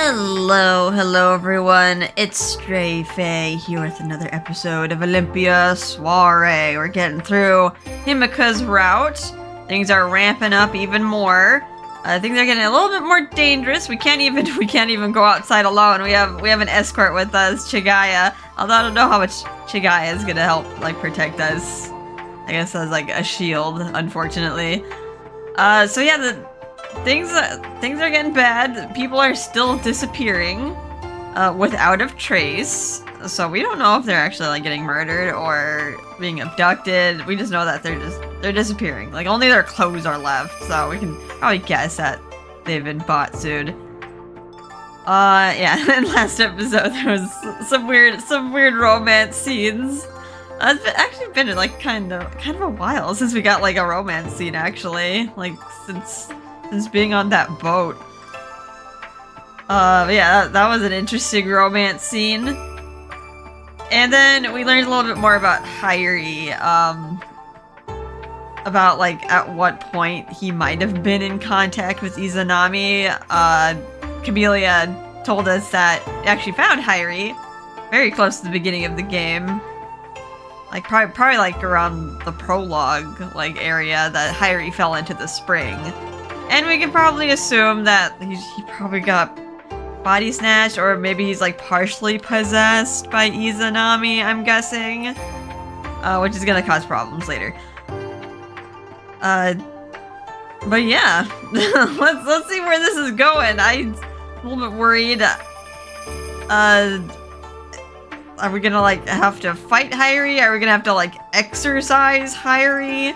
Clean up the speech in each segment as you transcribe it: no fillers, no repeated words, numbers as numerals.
Hello everyone. It's Stray Faye here with another episode of Olympia Soiree. We're getting through Himika's route. Things are ramping up even more. Things are getting a little bit more dangerous. We can't even go outside alone. We have an escort with us, Chigaya. Although I don't know how much Chigaya is gonna help protect us. I guess as a shield, unfortunately. So yeah, things are getting bad. People are still disappearing without a trace. So we don't know if they're actually getting murdered or being abducted. We just know that they're disappearing. Only their clothes are left. So we can probably guess that they've been bought soon. Yeah. In last episode there was some weird romance scenes. It's actually been kind of a while since we got a romance scene actually. Since being on that boat. Yeah, that was an interesting romance scene. And then we learned a little bit more about Hyrie, about at what point he might have been in contact with Izanami. Camellia told us that he actually found Hyrie very close to the beginning of the game. Probably around the prologue area that Hyrie fell into the spring. And we can probably assume that he probably got body snatched, or maybe he's partially possessed by Izanami, I'm guessing. Which is gonna cause problems later. But yeah, let's see where this is going. I'm a little bit worried. Are we gonna have to fight Hyrie? Are we gonna have to exercise Hyrie?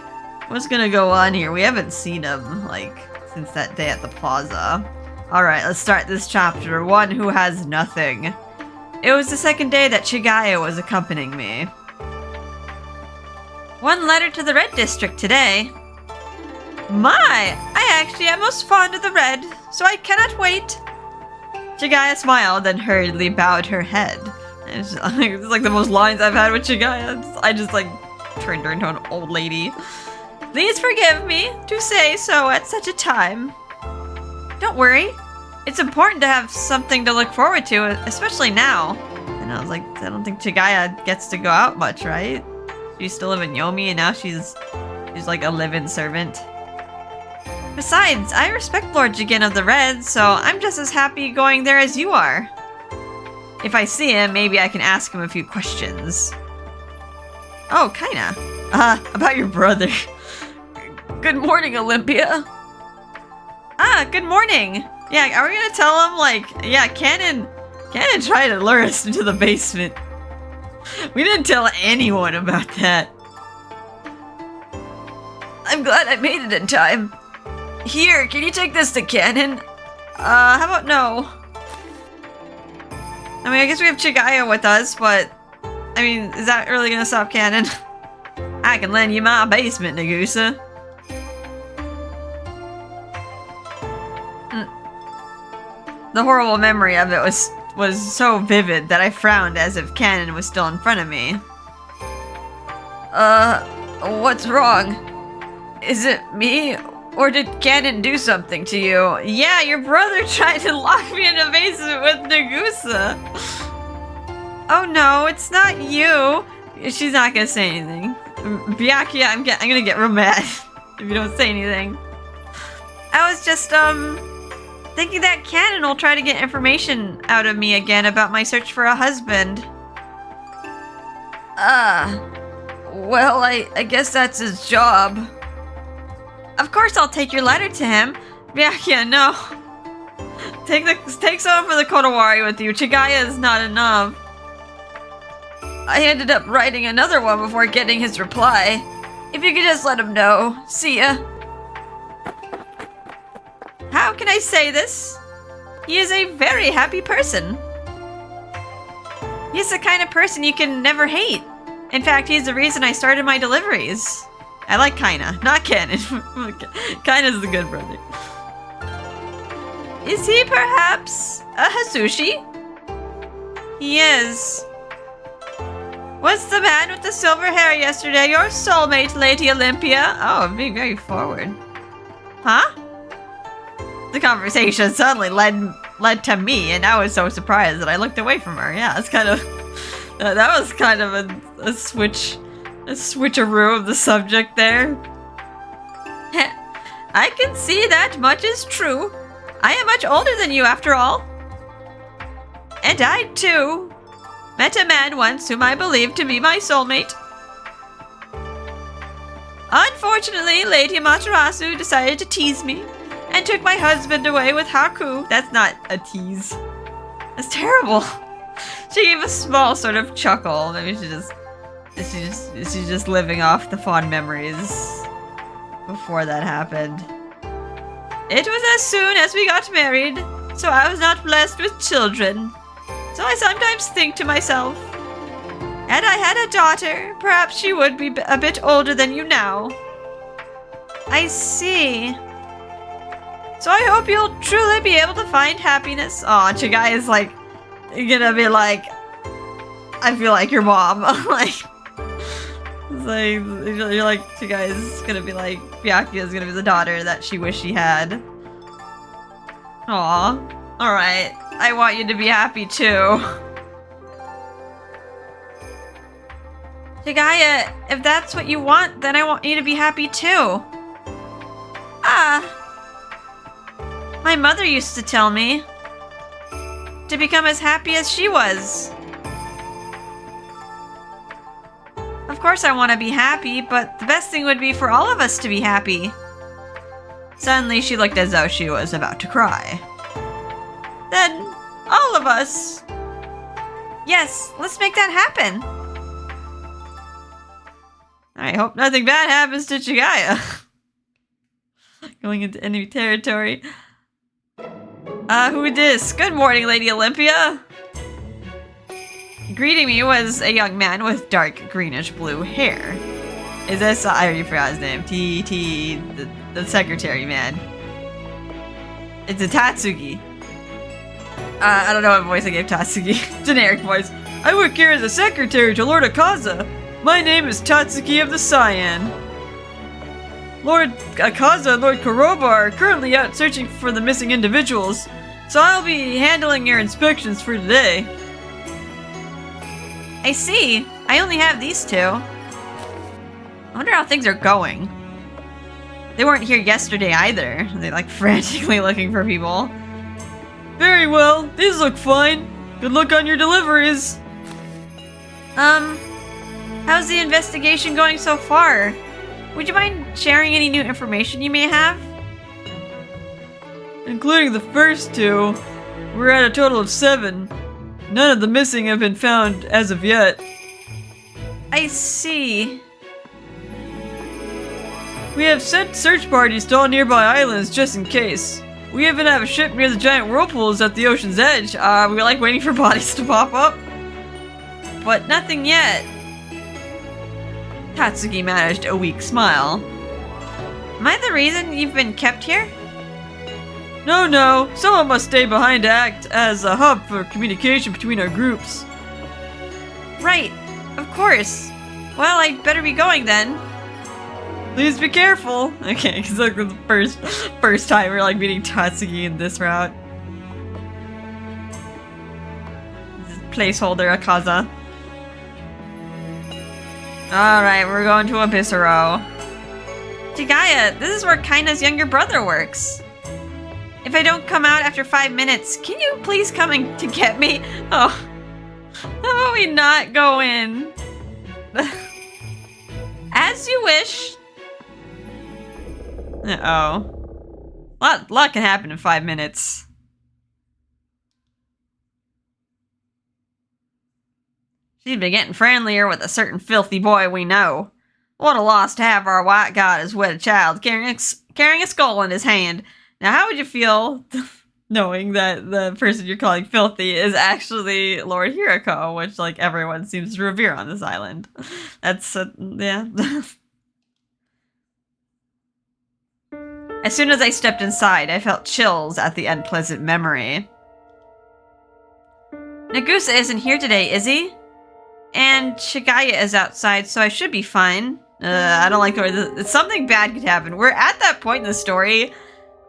What's gonna go on here? We haven't seen him since that day at the plaza. Alright, let's start this chapter. One who has nothing. It was the second day that Chigaya was accompanying me. One letter to the Red District today. My! I actually am most fond of the red, so I cannot wait. Chigaya smiled and hurriedly bowed her head. It's the most lines I've had with Chigaya. I just turned her into an old lady. Please forgive me to say so at such a time. Don't worry. It's important to have something to look forward to, especially now. And I was I don't think Chigaya gets to go out much, right? She used to live in Yomi, and now she's a live-in servant. Besides, I respect Lord Jigen of the Red, so I'm just as happy going there as you are. If I see him, maybe I can ask him a few questions. Oh, kinda. About your brother. Good morning, Olympia. Good morning. Yeah, are we gonna tell him, yeah, Cannon tried to lure us into the basement. We didn't tell anyone about that. I'm glad I made it in time. Here, can you take this to Cannon? How about no? I mean, I guess we have Chigaya with us, but, I mean, is that really gonna stop Cannon? I can lend you my basement, Nagusa. The horrible memory of it was so vivid that I frowned as if Cannon was still in front of me. What's wrong? Is it me? Or did Cannon do something to you? Yeah, your brother tried to lock me in a basement with Nagusa. Oh no, it's not you. She's not gonna say anything. Byakuya, I'm gonna get real mad if you don't say anything. I was just, thinking that Cannon will try to get information out of me again about my search for a husband. Well, I guess that's his job. Of course I'll take your letter to him. Yeah, no. Take someone for the Kodawari with you. Chigaya is not enough. I ended up writing another one before getting his reply. If you could just let him know. See ya. How can I say this? He is a very happy person. He's the kind of person you can never hate. In fact, he's the reason I started my deliveries. I like Kaina, not Cannon. Kaina's the good brother. Is he perhaps a Hasushi? He is. Was the man with the silver hair yesterday your soulmate, Lady Olympia? Oh, I'm being very forward. Huh? The conversation suddenly led led to me, and I was so surprised that I looked away from her. Yeah, it's kind of... that was kind of a switcheroo of the subject there. I can see that much is true. I am much older than you, after all. And I, too, met a man once whom I believed to be my soulmate. Unfortunately, Lady Amaterasu decided to tease me and took my husband away with Haku. That's not a tease. That's terrible. She gave a small sort of chuckle. Maybe she's just living off the fond memories before that happened. It was as soon as we got married, so I was not blessed with children. So I sometimes think to myself, had I had a daughter, perhaps she would be a bit older than you now. I see. So I hope you'll truly be able to find happiness. Aw, Chigaya is like, gonna be like, I feel like your mom. Like, it's like, you're like, Chigaya's gonna be like, Byakuya is gonna be the daughter that she wished she had. Aw, alright. I want you to be happy too. Chigaya, if that's what you want, then I want you to be happy too. Ah. My mother used to tell me to become as happy as she was. Of course I want to be happy, but the best thing would be for all of us to be happy. Suddenly she looked as though she was about to cry. Then, all of us. Yes, let's make that happen. I hope nothing bad happens to Chigaya. Going into enemy territory. Who dis? Good morning, Lady Olympia. Greeting me was a young man with dark greenish-blue hair. Is this... I already forgot his name. The secretary man. It's a Tatsuki. I don't know what voice I gave Tatsuki. Generic voice. I work here as a secretary to Lord Akaza. My name is Tatsuki of the Cyan. Lord Akaza and Lord Kuroba are currently out searching for the missing individuals, so I'll be handling your inspections for today. I see. I only have these two. I wonder how things are going. They weren't here yesterday either. They like frantically looking for people. Very well. These look fine. Good luck on your deliveries. How's the investigation going so far? Would you mind sharing any new information you may have? Including the first two, we're at a total of 7. None of the missing have been found as of yet. I see. We have sent search parties to all nearby islands just in case. We even have a ship near the giant whirlpools at the ocean's edge. We're like waiting for bodies to pop up. But nothing yet. Tatsuki managed a weak smile. Am I the reason you've been kept here? No. Someone must stay behind to act as a hub for communication between our groups. Right. Of course. Well, I'd better be going then. Please be careful. Okay, because like the first time we're like meeting Tatsuki in this route. This is placeholder Akaza. Alright, we're going to Abyssero. Chigaya, this is where Kaina's younger brother works. If I don't come out after 5 minutes, can you please come and to get me? Oh. How about we not go in? As you wish. Uh-oh. Lot can happen in 5 minutes. She's been getting friendlier with a certain filthy boy we know. What a loss to have our white god as wed a child carrying a skull in his hand. Now, how would you feel knowing that the person you're calling filthy is actually Lord Hiroko, which, like, everyone seems to revere on this island? That's, yeah. As soon as I stepped inside, I felt chills at the unpleasant memory. Nagusa isn't here today, is he? And Chigaya is outside, so I should be fine. I don't like the way something bad could happen. We're at that point in the story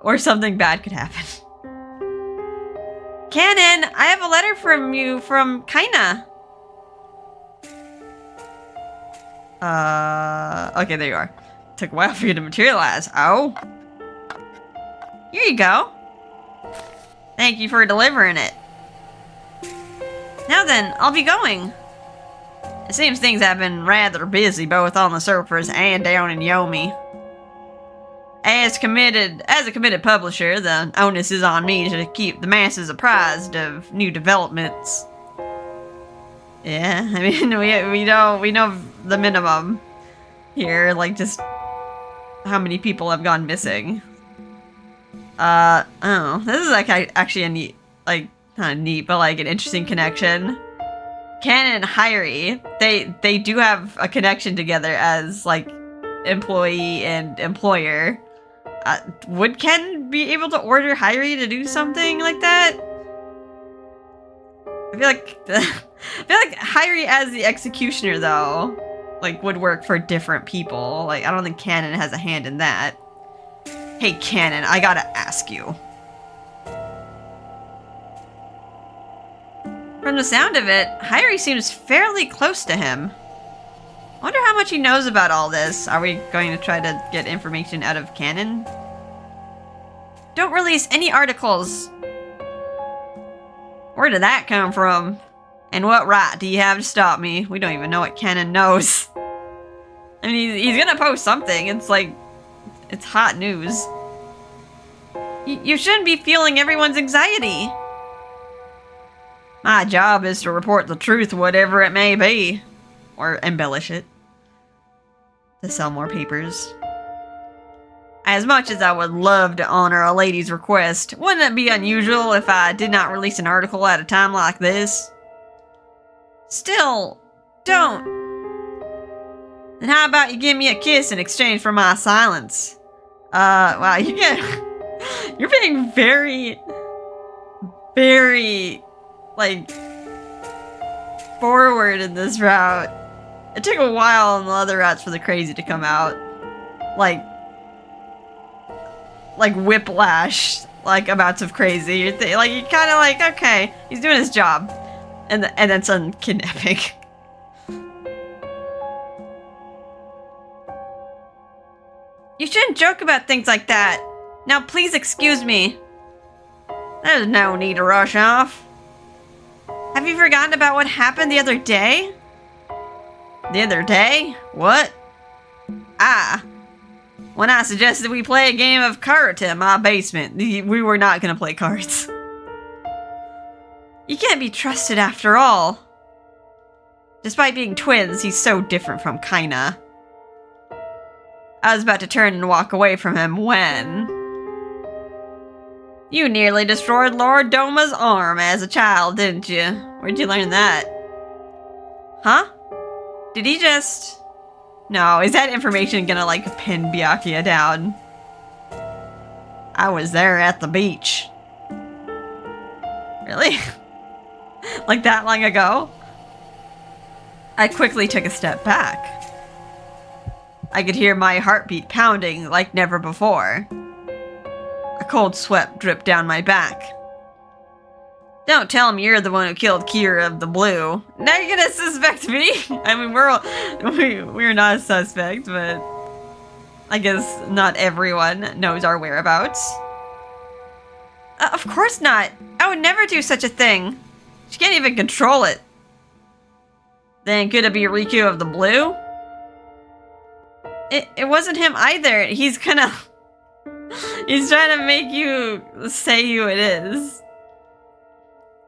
where something bad could happen. Canon, I have a letter from you from Kaina. Okay, there you are. Took a while for you to materialize. Oh. Here you go. Thank you for delivering it. Now then, I'll be going. It seems things have been rather busy both on the surface and down in Yomi. As a committed publisher, the onus is on me to keep the masses apprised of new developments. Yeah, I mean, we know the minimum here, like just how many people have gone missing. Oh, this is like actually a neat, like not neat, but like an interesting connection. Ken and Hyrie, they do have a connection together as like employee and employer. Would Ken be able to order Hyrie to do something like that? I feel like Hyrie as the executioner though, like would work for different people. Like I don't think Canon has a hand in that. Hey Canon, I gotta ask you. From the sound of it, Hyrie seems fairly close to him. Wonder how much he knows about all this. Are we going to try to get information out of Canon? Don't release any articles. Where did that come from? And what right do you have to stop me? We don't even know what Canon knows. I mean, he's gonna post something. It's like, it's hot news. You shouldn't be feeling everyone's anxiety. My job is to report the truth, whatever it may be. Or embellish it. To sell more papers. As much as I would love to honor a lady's request, wouldn't it be unusual if I did not release an article at a time like this? Still, don't. And how about you give me a kiss in exchange for my silence? Wow, you're being very, very, like, forward in this route. It took a while on the other routes for the crazy to come out. Like whiplash, like amounts of crazy. You kind of like, okay, he's doing his job. And then some kidnapping. You shouldn't joke about things like that. Now please excuse me. There's no need to rush off. Have you forgotten about what happened the other day? The other day? What? When I suggested we play a game of karate in my basement, we were not gonna play cards. You can't be trusted after all. Despite being twins, he's so different from Kaina. I was about to turn and walk away from him when... You nearly destroyed Lord Doma's arm as a child, didn't you? Where'd you learn that? Huh? Did he just... No, is that information gonna, like, pin Byakuya down? I was there at the beach. Really? Like that long ago? I quickly took a step back. I could hear my heartbeat pounding like never before. A cold sweat dripped down my back. Don't tell him you're the one who killed Kira of the Blue. Now you're gonna suspect me? I mean, we're not a suspect, but I guess not everyone knows our whereabouts. Of course not. I would never do such a thing. She can't even control it. Then could it be Riku of the Blue? It wasn't him either. He's trying to make you say who it is.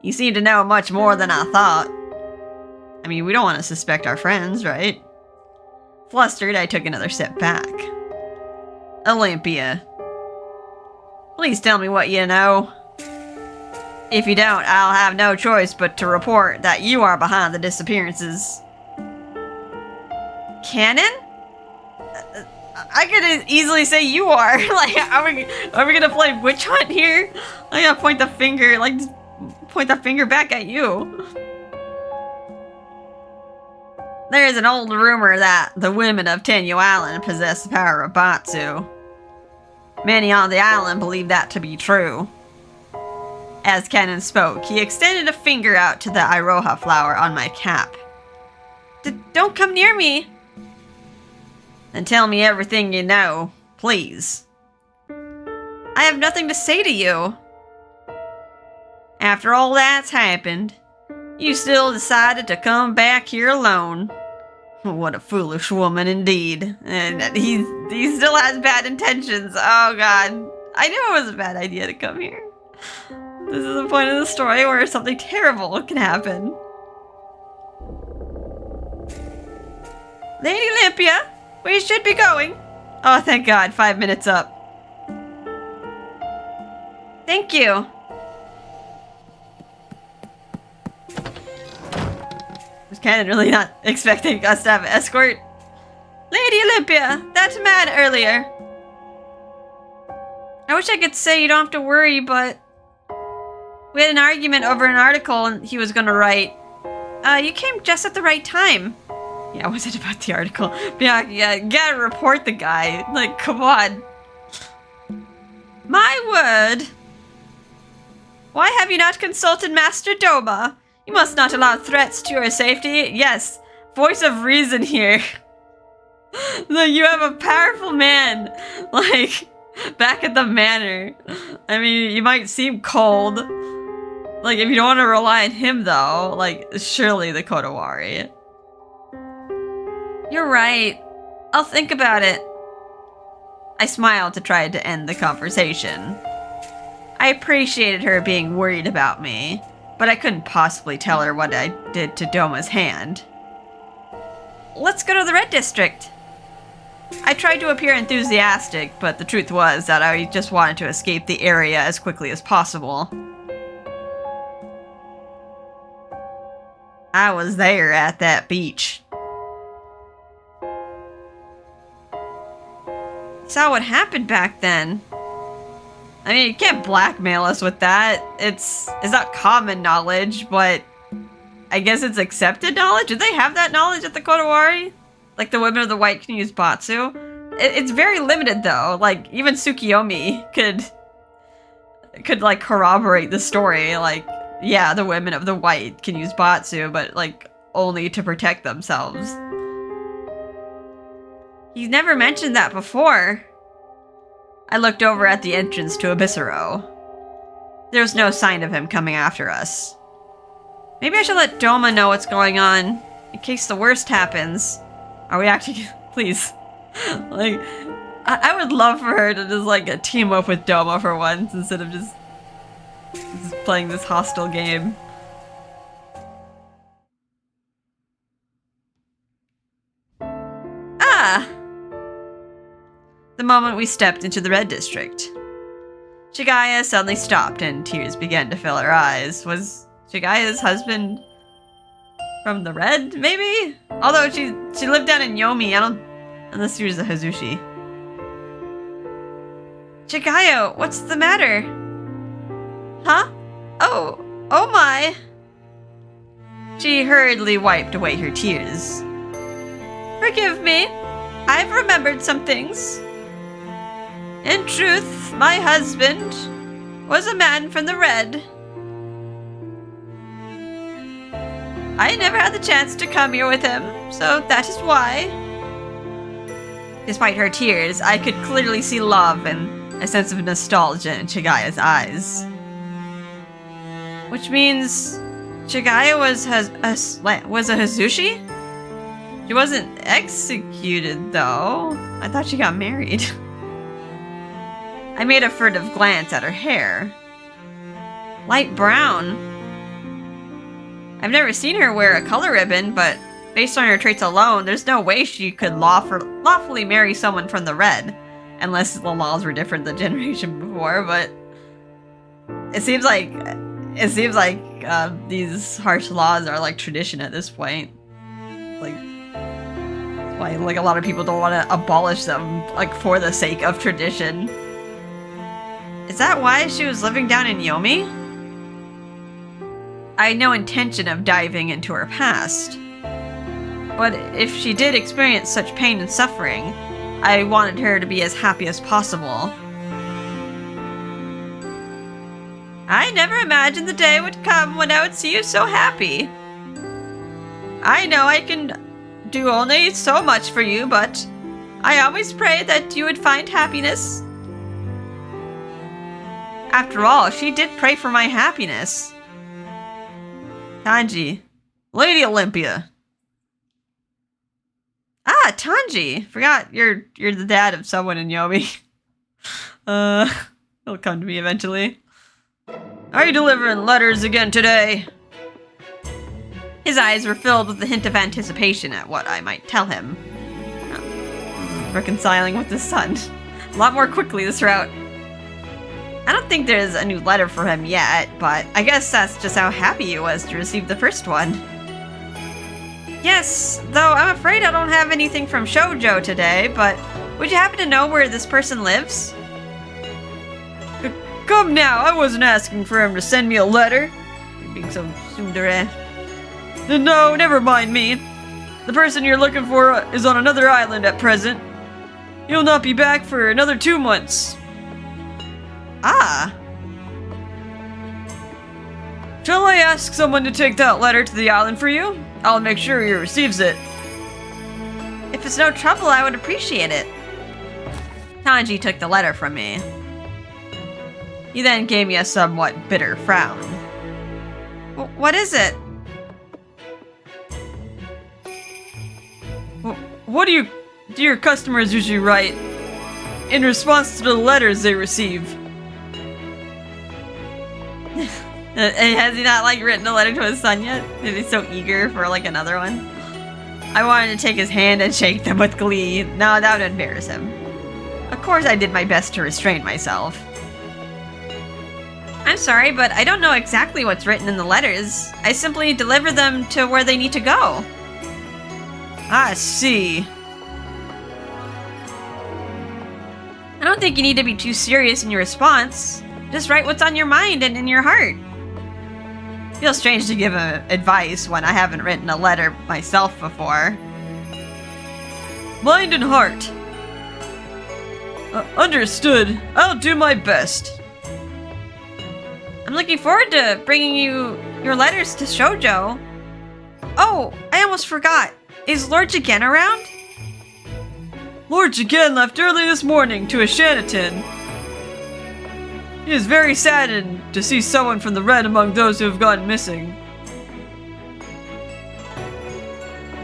You seem to know much more than I thought. I mean, we don't want to suspect our friends, right? Flustered, I took another step back. Olympia. Please tell me what you know. If you don't, I'll have no choice but to report that you are behind the disappearances. Canon? I could easily say you are. Like, are we gonna play witch hunt here? I gotta point the finger, like, just point the finger back at you. There is an old rumor that the women of Tenyu Island possess the power of Batsu. Many on the island believe that to be true. As Cannon spoke, he extended a finger out to the iroha flower on my cap. Don't come near me! Then tell me everything you know, please. I have nothing to say to you. After all that's happened, you still decided to come back here alone. What a foolish woman indeed. And he still has bad intentions. Oh god. I knew it was a bad idea to come here. This is the point of the story where something terrible can happen. Lady Olympia, we should be going. Oh, thank God, 5 minutes up. Thank you. Was Cannon really not expecting us to have an escort? Lady Olympia, that man earlier. I wish I could say you don't have to worry, but we had an argument over an article he was gonna write. You came just at the right time. Yeah, was it about the article? Yeah, gotta report the guy. Like, come on. My word. Why have you not consulted Master Doma? You must not allow threats to your safety. Yes, voice of reason here. Like, you have a powerful man. Like, back at the manor. I mean, you might seem cold. Like, if you don't want to rely on him, though, like, surely the Kodawari. You're right. I'll think about it. I smiled to try to end the conversation. I appreciated her being worried about me, but I couldn't possibly tell her what I did to Doma's hand. Let's go to the Red District. I tried to appear enthusiastic, but the truth was that I just wanted to escape the area as quickly as possible. I was there at that beach. Saw what happened back then. I mean, you can't blackmail us with that. It's not common knowledge, but I guess it's accepted knowledge? Do they have that knowledge at the Kodawari? Like, the women of the white can use Batsu? It's very limited, though. Like, even Tsukiyomi could like, corroborate the story. Like, yeah, the women of the white can use Batsu, but, like, only to protect themselves. He's never mentioned that before. I looked over at the entrance to Abyssero. There was no sign of him coming after us. Maybe I should let Doma know what's going on, in case the worst happens. Are we actually... Please. Like, I would love for her to just, like, team up with Doma for once, instead of just playing this hostile game. Ah! The moment we stepped into the Red District. Chigaya suddenly stopped and tears began to fill her eyes. Was Chigaya's husband from the Red, maybe? Although she lived down in Yomi, unless she was a Hazushi. Chigaya, what's the matter? Huh? Oh my. She hurriedly wiped away her tears. Forgive me. I've remembered some things. In truth, my husband was a man from the Red. I never had the chance to come here with him, so that is why. Despite her tears, I could clearly see love and a sense of nostalgia in Chigaya's eyes. Which means Chigaya was a Hazushi? She wasn't executed, though. I thought she got married. I made a furtive glance at her hair. Light brown. I've never seen her wear a color ribbon, but based on her traits alone, there's no way she could lawfully marry someone from the Red. Unless the laws were different the generation before, but... It seems like these harsh laws are like tradition at this point. Like... That's why like a lot of people don't want to abolish them, like for the sake of tradition. Is that why she was living down in Yomi? I had no intention of diving into her past. But if she did experience such pain and suffering, I wanted her to be as happy as possible. I never imagined the day would come when I would see you so happy. I know I can do only so much for you, but I always pray that you would find happiness. After all, she did pray for my happiness. Tanji. Lady Olympia. Ah, Tanji. Forgot you're the dad of someone in Yomi. He'll come to me eventually. Are you delivering letters again today? His eyes were filled with a hint of anticipation at what I might tell him. Reconciling with his son. A lot more quickly this route. I don't think there's a new letter for him yet, but I guess that's just how happy he was to receive the first one. Yes, though I'm afraid I don't have anything from Shoujo today, but would you happen to know where this person lives? Come now, I wasn't asking for him to send me a letter. You're being so tsundere. No, never mind me. The person you're looking for is on another island at present. He'll not be back for another 2 months. Ah. Shall I ask someone to take that letter to the island for you? I'll make sure he receives it. If it's no trouble, I would appreciate it. Tanji took the letter from me. He then gave me a somewhat bitter frown. What is it? What do your customers usually write in response to the letters they receive? Has he not written a letter to his son yet? Is he so eager for another one? I wanted to take his hand and shake them with glee. No, that would embarrass him. Of course I did my best to restrain myself. I'm sorry, but I don't know exactly what's written in the letters. I simply deliver them to where they need to go. I see. I don't think you need to be too serious in your response. Just write what's on your mind and in your heart. Feels strange to give advice when I haven't written a letter myself before. Mind and heart. Understood. I'll do my best. I'm looking forward to bringing you your letters to Shoujo. Oh, I almost forgot. Is Lord Jigen around? Lord Jigen left early this morning to a Shanatin. He is very saddened to see someone from the Red among those who have gone missing.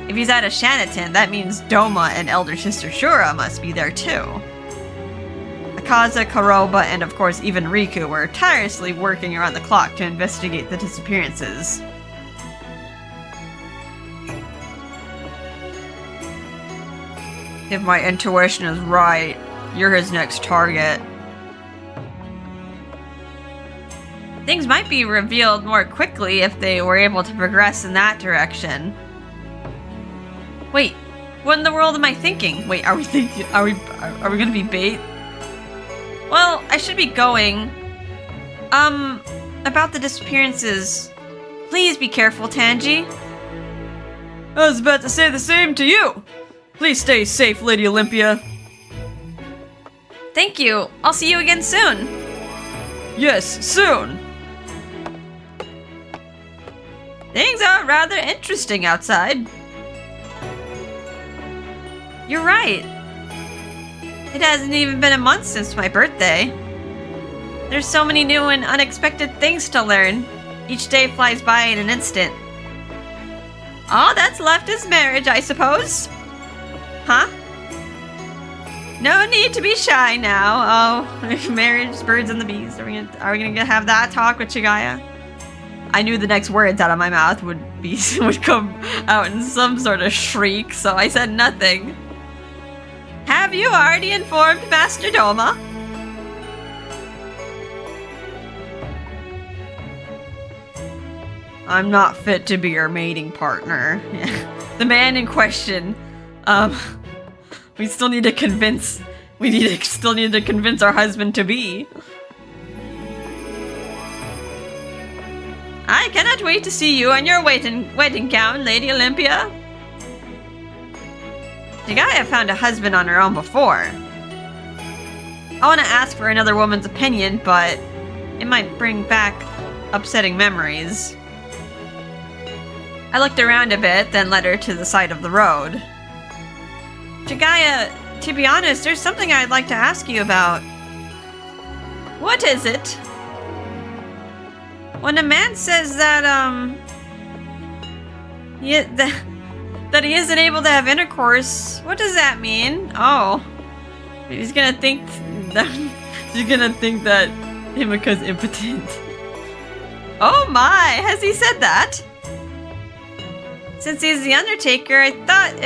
If he's at a Shanatin, that means Doma and elder sister Shura must be there too. Akaza, Karoba, and of course even Riku were tirelessly working around the clock to investigate the disappearances. If my intuition is right, you're his next target. Things might be revealed more quickly if they were able to progress in that direction. Wait, what in the world am I thinking? Wait, are we gonna be bait? Well, I should be going. About the disappearances. Please be careful, Tanji. I was about to say the same to you. Please stay safe, Lady Olympia. Thank you. I'll see you again soon. Yes, soon. Things are rather interesting outside. You're right. It hasn't even been a month since my birthday. There's so many new and unexpected things to learn. Each day flies by in an instant. All that's left is marriage, I suppose. Huh? No need to be shy now. Oh, marriage, birds and the bees. Are we gonna have that talk with Chigaya? I knew the next words out of my mouth would come out in some sort of shriek, so I said nothing. Have you already informed Master Doma? I'm not fit to be your mating partner. The man in question. We still need to convince. Still need to convince our husband to be. I cannot wait to see you in your wedding gown, Lady Olympia. Chigaya found a husband on her own before. I want to ask for another woman's opinion, but It might bring back upsetting memories. I looked around a bit, then led her to the side of the road. Chigaya, to be honest, there's something I'd like to ask you about. What is it? When a man says that, that he isn't able to have intercourse, what does that mean? Oh. He's gonna think that Himika's impotent. Oh my, has he said that? Since he's the Undertaker, I thought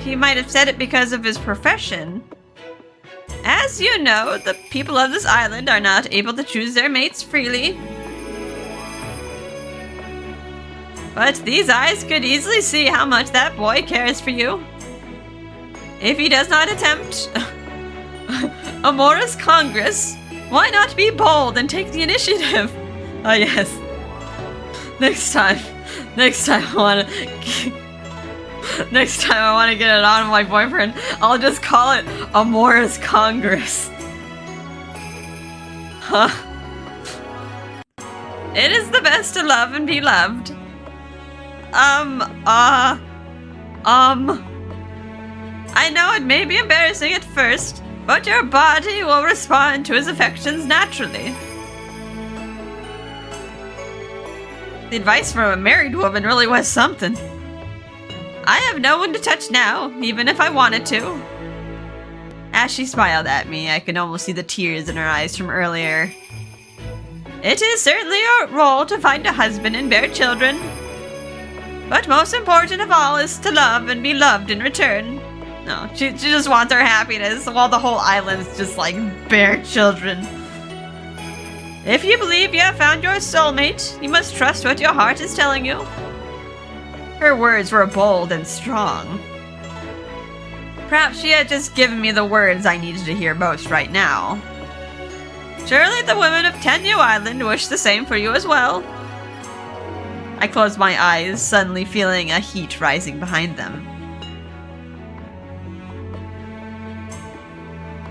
he might have said it because of his profession. As you know, the people of this island are not able to choose their mates freely. But these eyes could easily see how much that boy cares for you. If he does not attempt Amorous Congress, why not be bold and take the initiative? Oh yes. Next time I wanna get it on with my boyfriend, I'll just call it Amorous Congress. Huh? It is the best to love and be loved. I know it may be embarrassing at first, but your body will respond to his affections naturally. The advice from a married woman really was something. I have no one to touch now, even if I wanted to. As she smiled at me, I could almost see the tears in her eyes from earlier. It is certainly your role to find a husband and bear children. But most important of all is to love and be loved in return. No, she just wants our happiness, while the whole island's just like, bear children. If you believe you have found your soulmate, you must trust what your heart is telling you. Her words were bold and strong. Perhaps she had just given me the words I needed to hear most right now. Surely the women of Tenyu Island wish the same for you as well. I closed my eyes, suddenly feeling a heat rising behind them.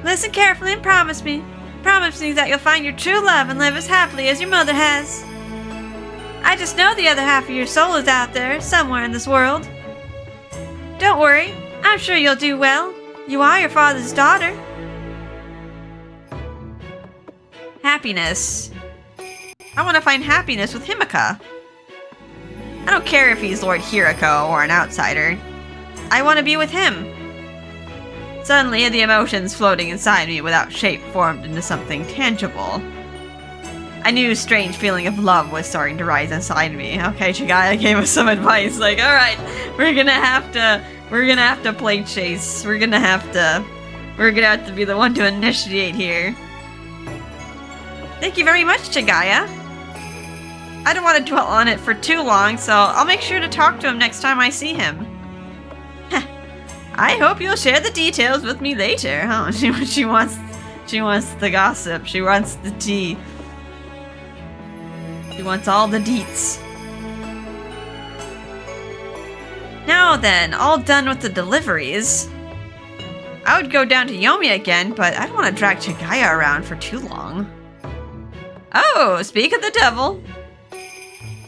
Listen carefully and promise me. Promise me that you'll find your true love and live as happily as your mother has. I just know the other half of your soul is out there, somewhere in this world. Don't worry, I'm sure you'll do well. You are your father's daughter. Happiness. I want to find happiness with Himika. I don't care if he's Lord Hirako or an outsider. I want to be with him. Suddenly, the emotions floating inside me without shape formed into something tangible. A new strange feeling of love was starting to rise inside me. Okay, Chigaya gave us some advice, like, alright, we're gonna have to play chase. We're gonna have to be the one to initiate here. Thank you very much, Chigaya. I don't want to dwell on it for too long, so I'll make sure to talk to him next time I see him. I hope you'll share the details with me later, huh? She wants the gossip. She wants the tea. She wants all the deets. Now then, all done with the deliveries. I would go down to Yomi again, but I don't want to drag Chigaya around for too long. Oh, speak of the devil.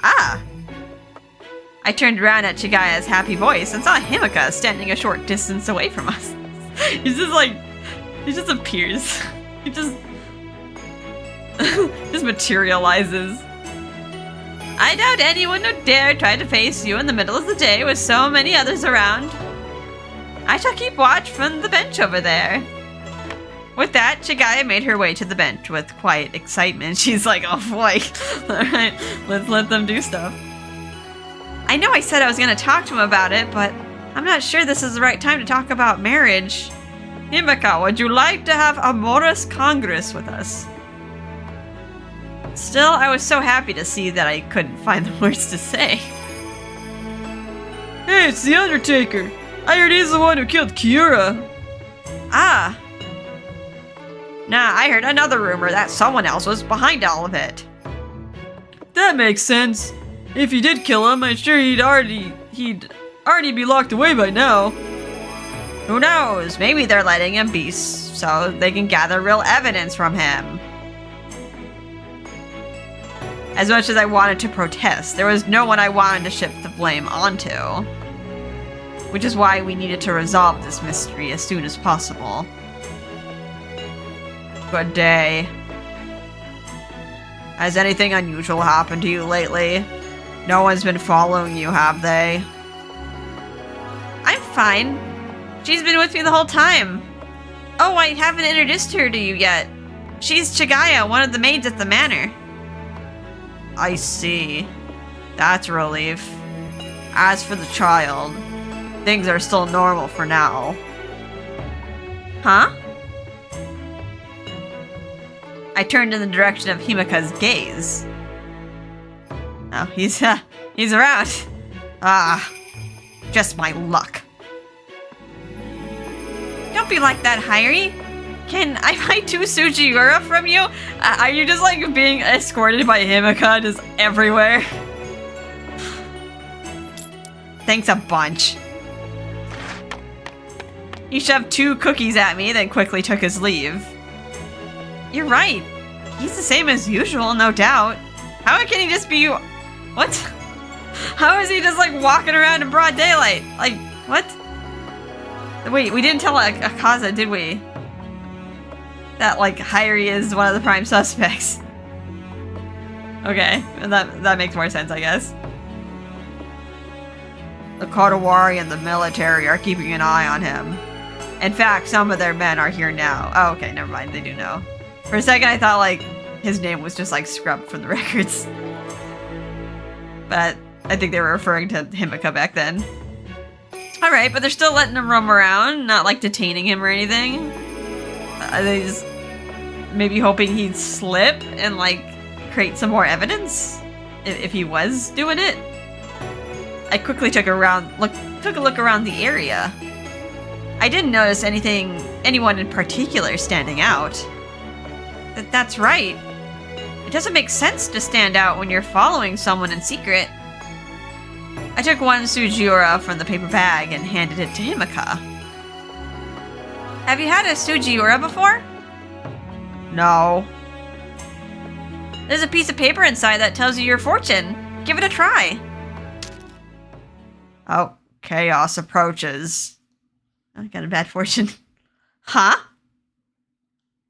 Ah. I turned around at Chigaya's happy voice and saw Himika standing a short distance away from us. He just appears. He just materializes. I doubt anyone would dare try to face you in the middle of the day with so many others around. I shall keep watch from the bench over there. With that, Chigaya made her way to the bench with quiet excitement. She's like, oh boy, alright, let's let them do stuff. I know I said I was going to talk to him about it, but I'm not sure this is the right time to talk about marriage. Himika, would you like to have Amorous Congress with us? Still, I was so happy to see that I couldn't find the words to say. Hey, it's the Undertaker. I heard he's the one who killed Kiura. Ah. Nah, I heard another rumor that someone else was behind all of it. That makes sense. If you did kill him, I'm sure he'd already be locked away by now. Who knows? Maybe they're letting him be so they can gather real evidence from him. As much as I wanted to protest, there was no one I wanted to shift the blame onto. Which is why we needed to resolve this mystery as soon as possible. Good day. Has anything unusual happened to you lately? No one's been following you, have they? I'm fine. She's been with me the whole time. Oh, I haven't introduced her to you yet. She's Chigaya, one of the maids at the manor. I see. That's a relief. As for the child, things are still normal for now. Huh? I turned in the direction of Himeka's gaze. Oh, he's around. Ah, just my luck. Don't be like that, Hyrie. Can I buy 2 Sujiura from you? Are you just like being escorted by Himeka just everywhere? Thanks a bunch. He shoved 2 cookies at me, then quickly took his leave. You're right. He's the same as usual, no doubt. How can he just be... What? How is he just like walking around in broad daylight? Like, what? Wait, we didn't tell Akaza, did we? That like Hyrie is one of the prime suspects. Okay, that makes more sense, I guess. The Katawari and the military are keeping an eye on him. In fact, some of their men are here now. Oh, okay, never mind, they do know. For a second I thought like his name was just like scrubbed from the records. But I think they were referring to Himeka back then. Alright, but they're still letting him roam around, not like detaining him or anything. They just maybe hoping he'd slip and like create some more evidence if he was doing it. I quickly took a look around the area. I didn't notice anyone in particular standing out. That's right. It doesn't make sense to stand out when you're following someone in secret. I took 1 Sujiura from the paper bag and handed it to Himeka. Have you had a Sujiura before? No. There's a piece of paper inside that tells you your fortune. Give it a try. Oh, chaos approaches. I got a bad fortune. Huh?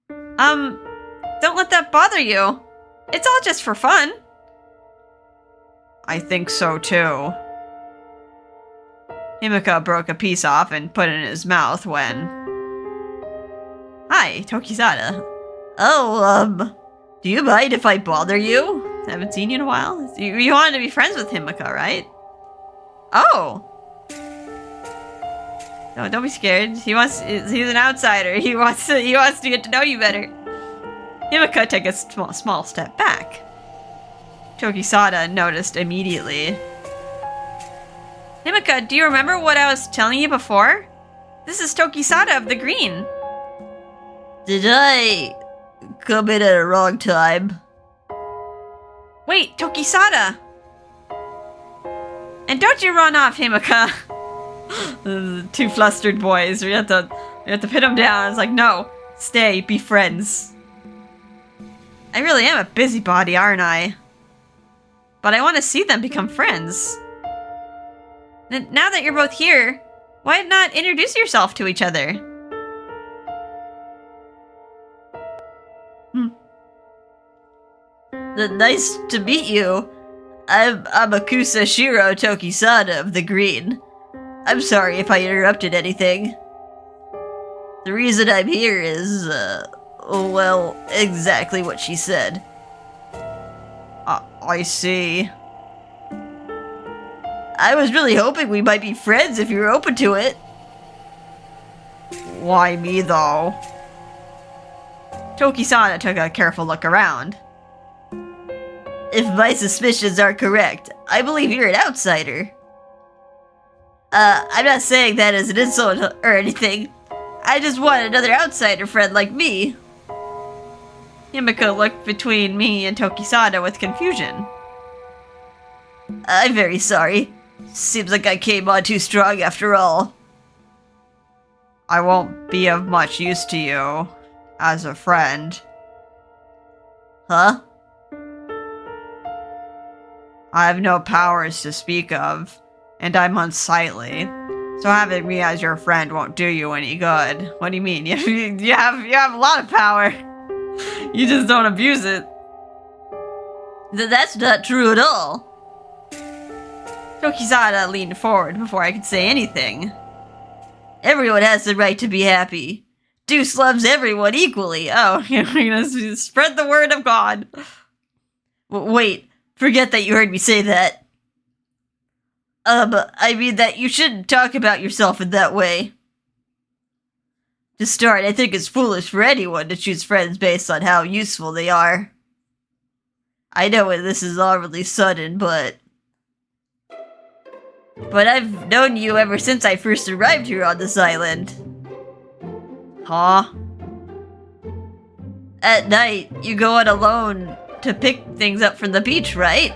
Don't let that bother you. It's all just for fun. I think so too. Himeka broke a piece off and put it in his mouth when... Hi, Tokizada. Oh, do you mind if I bother you? I haven't seen you in a while. You wanted to be friends with Himeka, right? Oh. No, don't be scared. He's an outsider. He wants to get to know you better. Himeka took a small step back. Tokisada noticed immediately. Himeka, do you remember what I was telling you before? This is Tokisada of the Green. Did I come in at a wrong time? Wait, Tokisada! And don't you run off, Himeka! The 2 flustered boys. We have to pin them down. It's like, no, stay, be friends. I really am a busybody, aren't I? But I want to see them become friends. Now that you're both here, why not introduce yourself to each other? Nice to meet you. I'm Akusa Shiro Tokisada of the Green. I'm sorry if I interrupted anything. The reason I'm here is, well, exactly what she said. I see. I was really hoping we might be friends if you were open to it. Why me, though? Tokisada took a careful look around. If my suspicions are correct, I believe you're an outsider. I'm not saying that as an insult or anything. I just want another outsider friend like me. Himeka looked between me and Tokisada with confusion. I'm very sorry. Seems like I came on too strong after all. I won't be of much use to you as a friend. Huh? I have no powers to speak of, and I'm unsightly. So having me as your friend won't do you any good. What do you mean? You have a lot of power. You just don't abuse it. That's not true at all. Tokizada leaned forward before I could say anything. Everyone has the right to be happy. Deuce loves everyone equally. Oh, you're gonna spread the word of God. Wait, forget that you heard me say that. I mean that you shouldn't talk about yourself in that way. To start, I think it's foolish for anyone to choose friends based on how useful they are. I know this is all really sudden, but I've known you ever since I first arrived here on this island. Huh? At night, you go out alone to pick things up from the beach, right?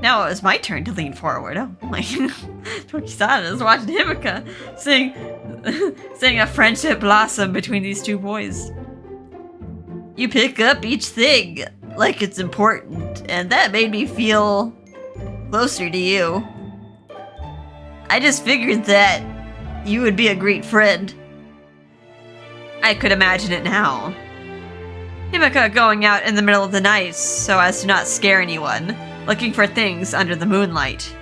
Now it was my turn to lean forward. Oh my. Tokisada is watching Himika seeing a friendship blossom between these two boys. You pick up each thing like it's important, and that made me feel closer to you. I just figured that you would be a great friend. I could imagine it now. Himika going out in the middle of the night so as to not scare anyone, looking for things under the moonlight.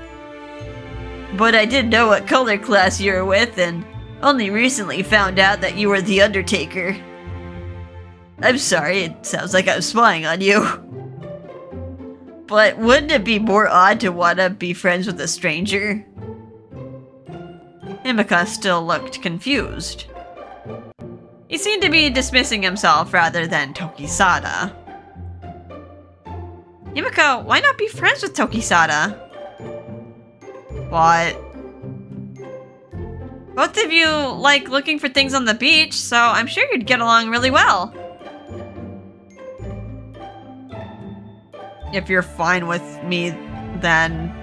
But I didn't know what color class you were with, and only recently found out that you were the Undertaker. I'm sorry, it sounds like I'm spying on you. But wouldn't it be more odd to want to be friends with a stranger? Himika still looked confused. He seemed to be dismissing himself rather than Tokisada. Himika, why not be friends with Tokisada? What? Both of you like looking for things on the beach, so I'm sure you'd get along really well. If you're fine with me, then...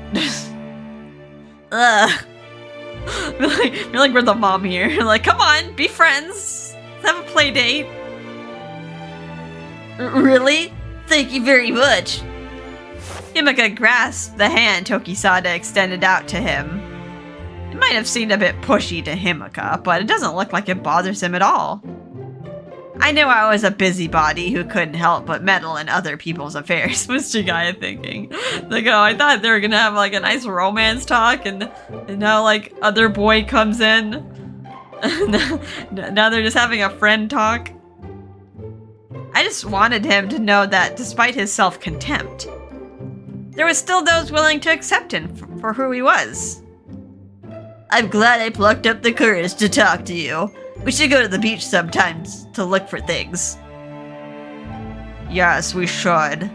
Ugh. You're like we're the mom here. Like, come on, be friends. Let's have a play date. Really? Thank you very much. Himika grasped the hand Tokisada extended out to him. It might have seemed a bit pushy to Himika, but it doesn't look like it bothers him at all. I knew I was a busybody who couldn't help but meddle in other people's affairs, was Chigaya thinking. Like, oh, I thought they were gonna have like a nice romance talk, and now like other boy comes in. Now they're just having a friend talk. I just wanted him to know that despite his self-contempt, there was still those willing to accept him for who he was. I'm glad I plucked up the courage to talk to you. We should go to the beach sometimes to look for things. Yes, we should.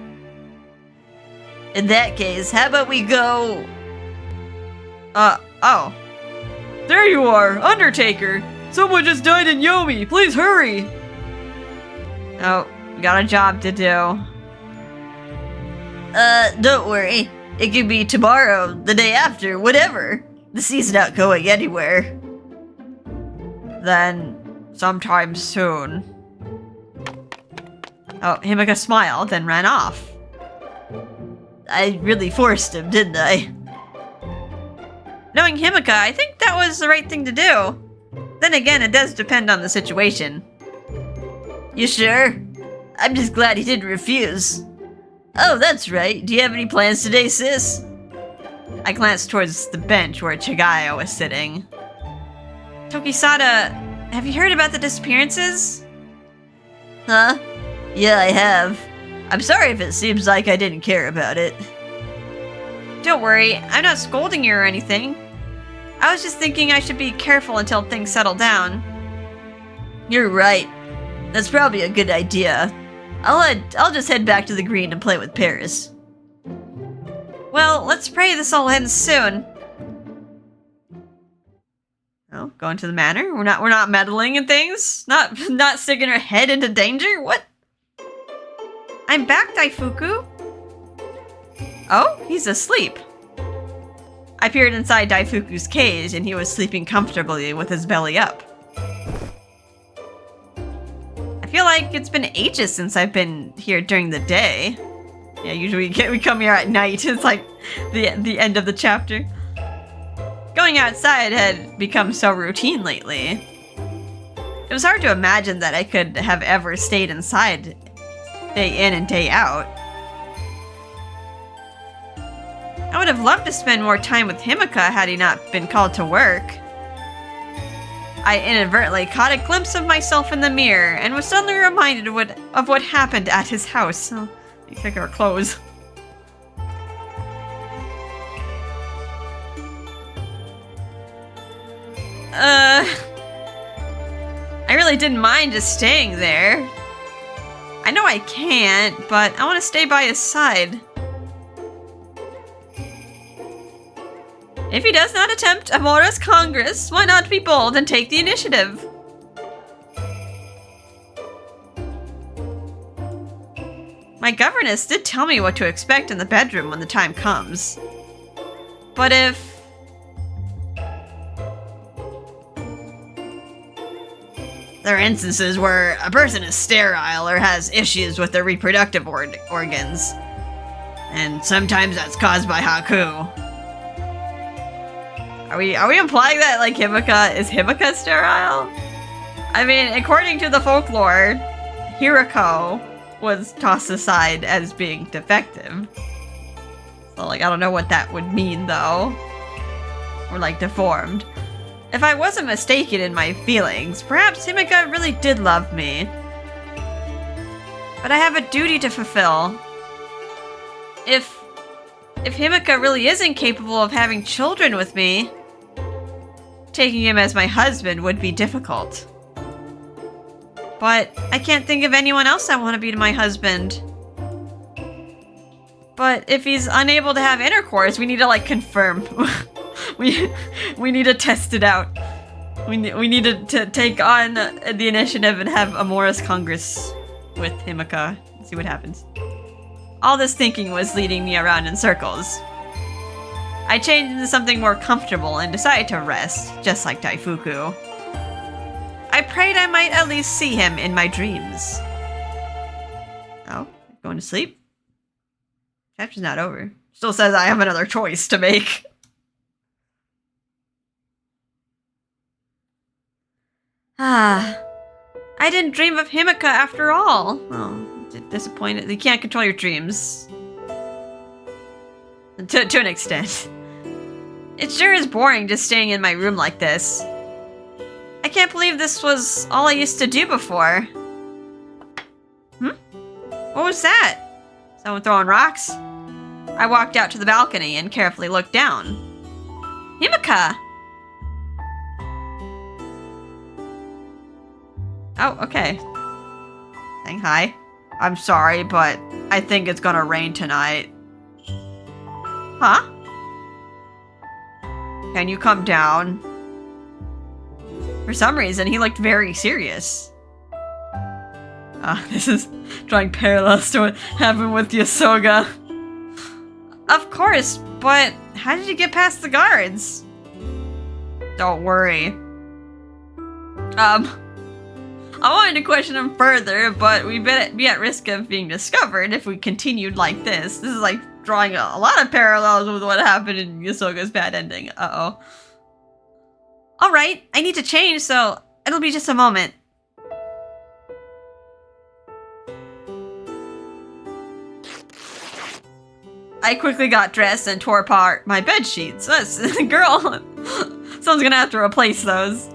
In that case, how about we go... oh. There you are, Undertaker! Someone just died in Yomi! Please hurry! Oh, we got a job to do. Don't worry. It could be tomorrow, the day after, whatever. The sea's not going anywhere. Then, sometime soon. Oh, Himika smiled and ran off. I really forced him, didn't I? Knowing Himika, I think that was the right thing to do. Then again, it does depend on the situation. You sure? I'm just glad he didn't refuse. Oh, that's right. Do you have any plans today, sis? I glanced towards the bench where Chigaya was sitting. Tokisada, have you heard about the disappearances? Huh? Yeah, I have. I'm sorry if it seems like I didn't care about it. Don't worry, I'm not scolding you or anything. I was just thinking I should be careful until things settle down. You're right. That's probably a good idea. I'll just head back to the green and play with Paris. Well, let's pray this all ends soon. Oh, going to the manor? We're not meddling in things? Not sticking our head into danger? What? I'm back, Daifuku. Oh, he's asleep. I peered inside Daifuku's cage and he was sleeping comfortably with his belly up. I feel like it's been ages since I've been here during the day. Yeah, usually we come here at night. It's like the end of the chapter. Going outside had become so routine lately. It was hard to imagine that I could have ever stayed inside day in and day out. I would have loved to spend more time with Himika had he not been called to work. I inadvertently caught a glimpse of myself in the mirror and was suddenly reminded of what happened at his house. So, we took our clothes. I really didn't mind just staying there. I know I can't, but I want to stay by his side. If he does not attempt Amora's Congress, why not be bold and take the initiative? My governess did tell me what to expect in the bedroom when the time comes. But if... there are instances where a person is sterile or has issues with their reproductive organs. And sometimes that's caused by Haku. Are we implying that, like, is Himika sterile? I mean, according to the folklore, Hirako was tossed aside as being defective. So, like, I don't know what that would mean, though. Or, like, deformed. If I wasn't mistaken in my feelings, perhaps Himika really did love me. But I have a duty to fulfill. If Himika really is incapable of having children with me, taking him as my husband would be difficult. But I can't think of anyone else I want to be my husband. But if he's unable to have intercourse, we need to, like, confirm. we need to test it out. We need to take on the initiative and have Amora's Congress with Himika. See what happens. All this thinking was leading me around in circles. I changed into something more comfortable and decided to rest, just like Daifuku. I prayed I might at least see him in my dreams. Oh, going to sleep? Chapter's not over. Still says I have another choice to make. I didn't dream of Himika after all. Oh, disappointed. You can't control your dreams. To an extent. It sure is boring just staying in my room like this. I can't believe this was all I used to do before. What was that? Someone throwing rocks? I walked out to the balcony and carefully looked down. Himika! Oh, okay. Saying hi. I'm sorry, but I think it's gonna rain tonight. Huh? Can you come down? For some reason, he looked very serious. This is drawing parallels to what happened with Yasoga. Of course, but how did you get past the guards? Don't worry. I wanted to question him further, but we'd be at risk of being discovered if we continued like this. This is like drawing a lot of parallels with what happened in Yasoga's bad ending. Uh-oh. Alright, I need to change, so it'll be just a moment. I quickly got dressed and tore apart my bed sheets. Girl, someone's gonna have to replace those.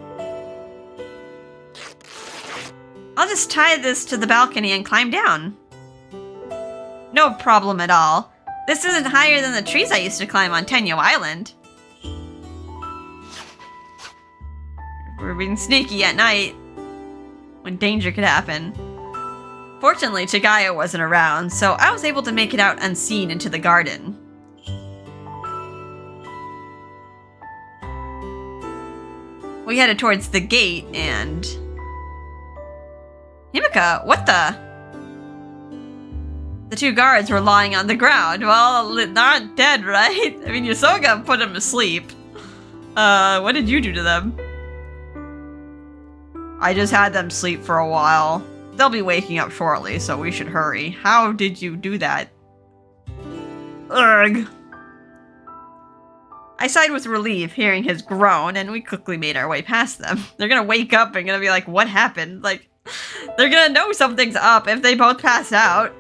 I'll just tie this to the balcony and climb down. No problem at all. This isn't higher than the trees I used to climb on Tenyo Island. We're being sneaky at night, when danger could happen. Fortunately, Chigaya wasn't around, so I was able to make it out unseen into the garden. We headed towards the gate, and... Himika, what the? The two guards were lying on the ground. Well, they're not dead, right? I mean, Yasoga put them to sleep. What did you do to them? I just had them sleep for a while. They'll be waking up shortly, so we should hurry. How did you do that? Ugh. I sighed with relief hearing his groan, and we quickly made our way past them. They're gonna wake up and gonna be like, what happened? Like, they're gonna know something's up if they both pass out.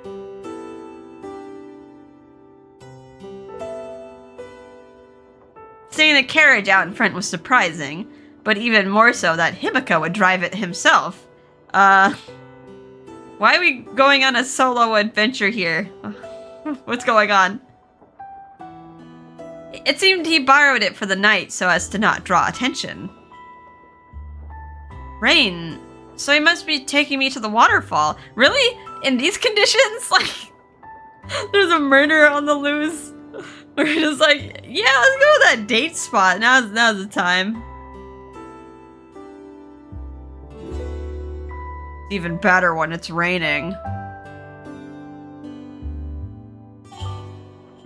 Seeing the carriage out in front was surprising, but even more so that Himika would drive it himself. Why are we going on a solo adventure here? What's going on? It seemed he borrowed it for the night so as to not draw attention. Rain. So he must be taking me to the waterfall. Really? In these conditions? Like, there's a murder on the loose. We're just like, yeah, let's go to that date spot. Now's the time. It's even better when it's raining.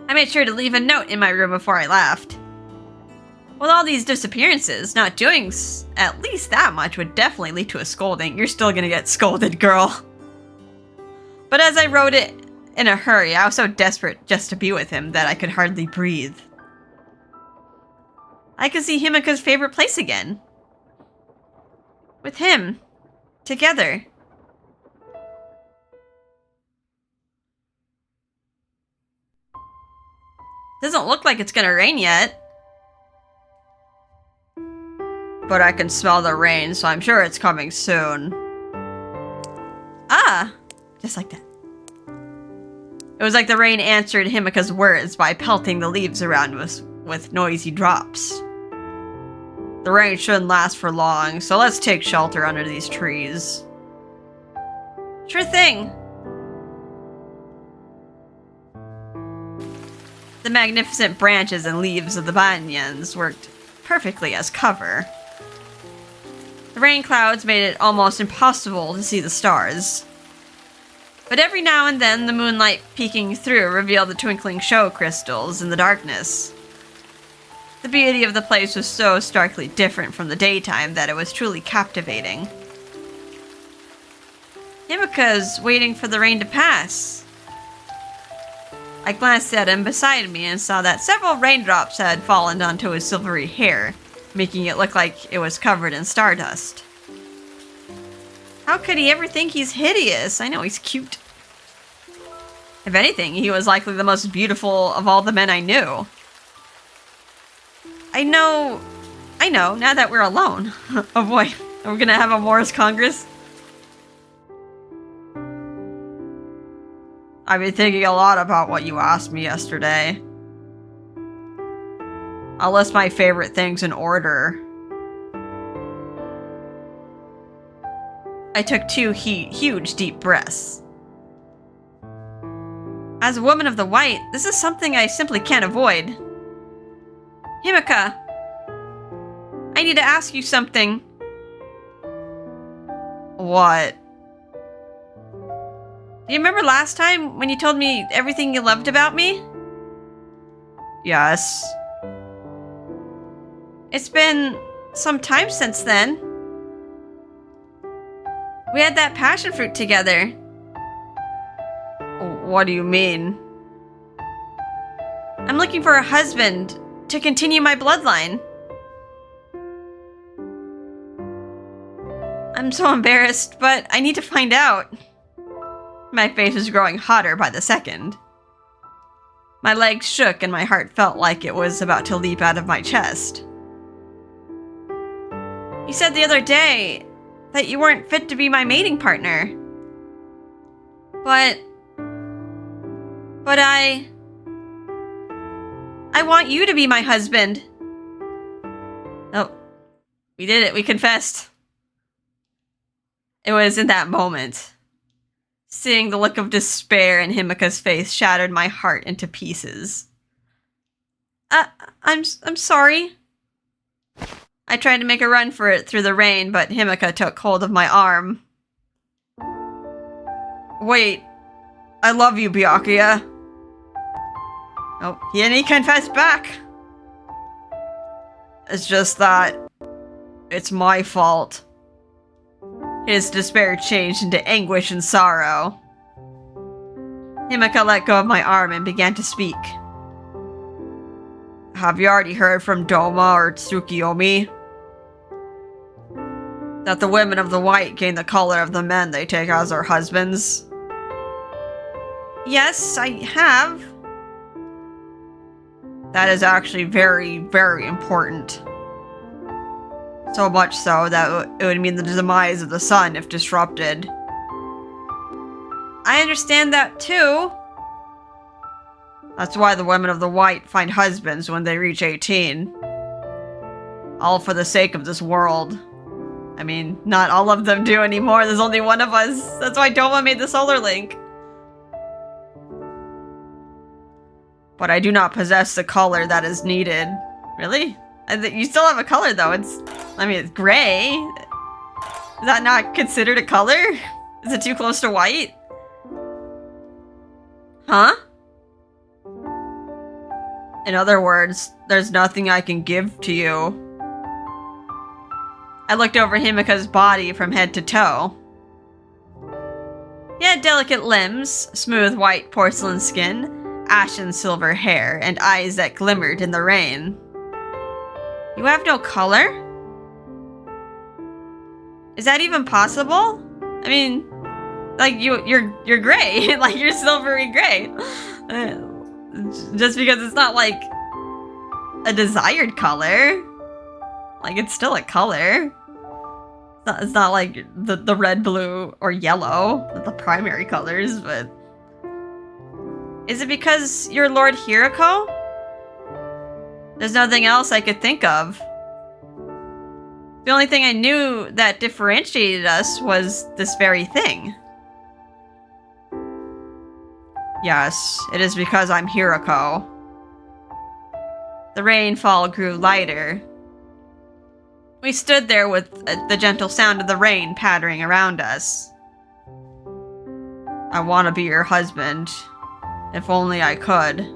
I made sure to leave a note in my room before I left. With all these disappearances, not doing at least that much would definitely lead to a scolding. You're still gonna get scolded, girl. But as I wrote it in a hurry, I was so desperate just to be with him that I could hardly breathe. I could see Himika's favorite place again. With him. Together. Doesn't look like it's gonna rain yet. But I can smell the rain, so I'm sure it's coming soon. Ah! Just like that. It was like the rain answered Himika's words by pelting the leaves around us with noisy drops. The rain shouldn't last for long, so let's take shelter under these trees. Sure thing. The magnificent branches and leaves of the banyans worked perfectly as cover. The rain clouds made it almost impossible to see the stars. But every now and then, the moonlight peeking through revealed the twinkling show crystals in the darkness. The beauty of the place was so starkly different from the daytime that it was truly captivating. Himika's waiting for the rain to pass. I glanced at him beside me and saw that several raindrops had fallen onto his silvery hair, making it look like it was covered in stardust. How could he ever think he's hideous? I know he's cute. If anything, he was likely the most beautiful of all the men I knew. I know, now that we're alone. Oh boy, are we gonna have a Morris Congress? I've been thinking a lot about what you asked me yesterday. I'll list my favorite things in order. I took two huge deep breaths. As a woman of the white, this is something I simply can't avoid. Himika, I need to ask you something. What? Do you remember last time when you told me everything you loved about me? Yes. It's been some time since then. We had that passion fruit together. What do you mean? I'm looking for a husband to continue my bloodline. I'm so embarrassed, but I need to find out. My face was growing hotter by the second. My legs shook and my heart felt like it was about to leap out of my chest. You said the other day that you weren't fit to be my mating partner. But I want you to be my husband. Oh, we did it. We confessed. It was in that moment. Seeing the look of despair in Himika's face shattered my heart into pieces. I'm sorry. I tried to make a run for it through the rain, but Himika took hold of my arm. Wait, I love you, Byakuya. Oh, and he confessed back. It's just that it's my fault. His despair changed into anguish and sorrow. Himika let go of my arm and began to speak. have you already heard from Doma or Tsukiyomi? That the women of the white gain the color of the men they take as their husbands? Yes, I have. That is actually very, very important. So much so that it would mean the demise of the sun if disrupted. I understand that too. That's why the women of the white find husbands when they reach 18. All for the sake of this world. I mean, not all of them do anymore. There's only one of us. That's why Doma made the solar link. But I do not possess the color that is needed. Really? You still have a color though. It's gray. Is that not considered a color? Is it too close to white? Huh? In other words, there's nothing I can give to you. I looked over Himika's body from head to toe. He had delicate limbs, smooth white porcelain skin, ashen silver hair, and eyes that glimmered in the rain. You have no color? Is that even possible? I mean, like you're gray, like you're silvery gray. Just because it's not like a desired color. Like it's still a color. It's not like the red, blue, or yellow, the primary colors, but... Is it because you're Lord Hiroko? There's nothing else I could think of. The only thing I knew that differentiated us was this very thing. Yes, it is because I'm Hiroko. The rainfall grew lighter. We stood there with the gentle sound of the rain pattering around us. I want to be your husband. If only I could.